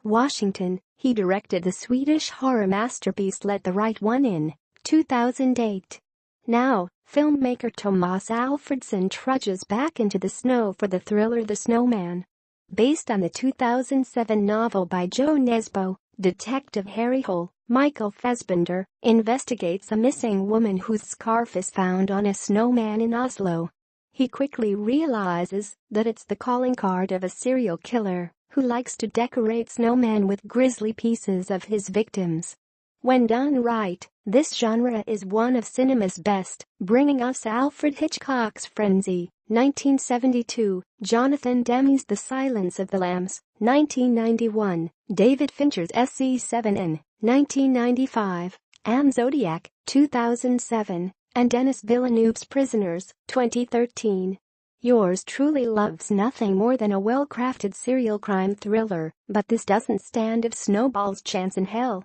Washington, he directed the Swedish horror masterpiece Let the Right One In, 2008. Now, filmmaker Tomas Alfredson trudges back into the snow for the thriller The Snowman. Based on the 2007 novel by Jo Nesbø, Detective Harry Hole, Michael Fassbender, investigates a missing woman whose scarf is found on a snowman in Oslo. He quickly realizes that it's the calling card of a serial killer who likes to decorate snowmen with grisly pieces of his victims. When done right, this genre is one of cinema's best, bringing us Alfred Hitchcock's Frenzy, 1972, Jonathan Demme's The Silence of the Lambs, 1991, David Fincher's SC7N, 1995, and Zodiac, 2007, and Denis Villeneuve's Prisoners, 2013. Yours truly loves nothing more than a well-crafted serial crime thriller, but this doesn't stand a snowball's chance in hell.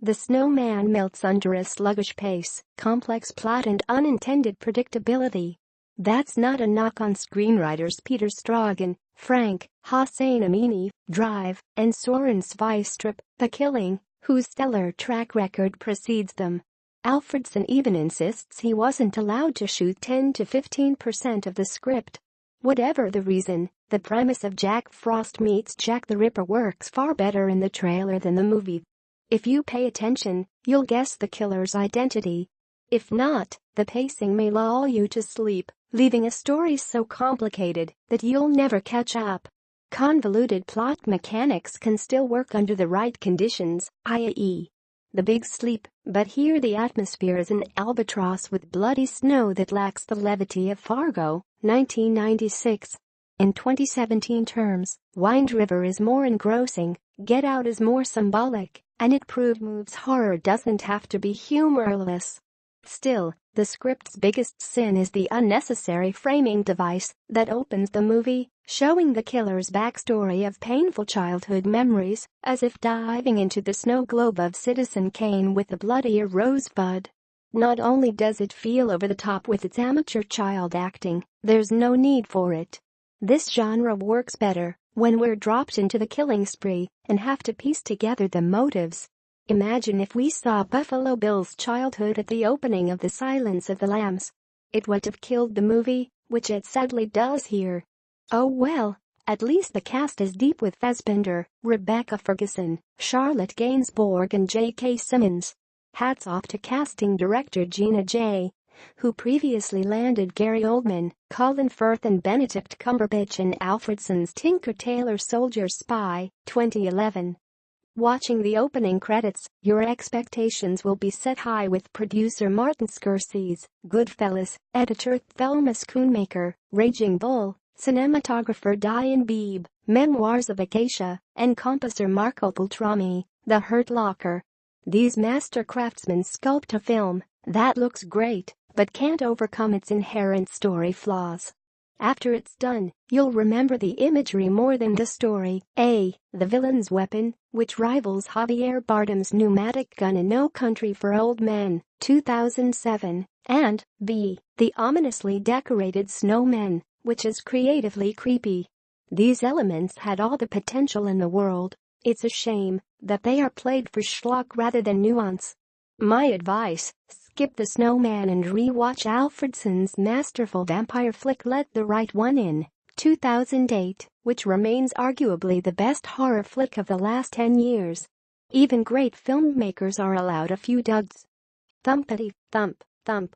The Snowman melts under a sluggish pace, complex plot and unintended predictability. That's not a knock on screenwriters Peter Stragan, Frank Hossein Amini, Drive, and Soren Sveistrup, The Killing, whose stellar track record precedes them. Alfredson even insists he wasn't allowed to shoot 10 to 15% of the script. Whatever the reason, the premise of Jack Frost meets Jack the Ripper works far better in the trailer than the movie. If you pay attention, you'll guess the killer's identity. If not, the pacing may lull you to sleep, leaving a story so complicated that you'll never catch up. Convoluted plot mechanics can still work under the right conditions, i.e. the big sleep, but here the atmosphere is an albatross with bloody snow that lacks the levity of Fargo, 1996. In 2017 terms, Wind River is more engrossing, Get Out is more symbolic, and It proves horror doesn't have to be humorless. Still, the script's biggest sin is the unnecessary framing device that opens the movie, showing the killer's backstory of painful childhood memories, as if diving into the snow globe of Citizen Kane with a bloodier rosebud. Not only does it feel over the top with its amateur child acting, there's no need for it. This genre works better when we're dropped into the killing spree and have to piece together the motives. Imagine if we saw Buffalo Bill's childhood at the opening of The Silence of the Lambs. It would have killed the movie, which it sadly does here. Oh well, at least the cast is deep with Fassbender, Rebecca Ferguson, Charlotte Gainsbourg and J.K. Simmons. Hats off to casting director Gina J., who previously landed Gary Oldman, Colin Firth and Benedict Cumberbatch in Alfredson's Tinker Tailor Soldier Spy, 2011. Watching the opening credits, your expectations will be set high with producer Martin Scorsese, Goodfellas, editor Thelma Schoonmaker, Raging Bull, cinematographer Diane Beebe, Memoirs of Acacia, and composer Marco Beltrami, The Hurt Locker. These master craftsmen sculpt a film that looks great, but can't overcome its inherent story flaws. After it's done, you'll remember the imagery more than the story. A. The villain's weapon, which rivals Javier Bardem's pneumatic gun in No Country for Old Men, 2007, and B. The ominously decorated snowmen, which is creatively creepy. These elements had all the potential in the world. It's a shame that they are played for schlock rather than nuance. My advice: skip The Snowman and re-watch Alfredson's masterful vampire flick Let the Right One In, 2008, which remains arguably the best horror flick of the last 10 years. Even great filmmakers are allowed a few duds. Thumpity thump thump.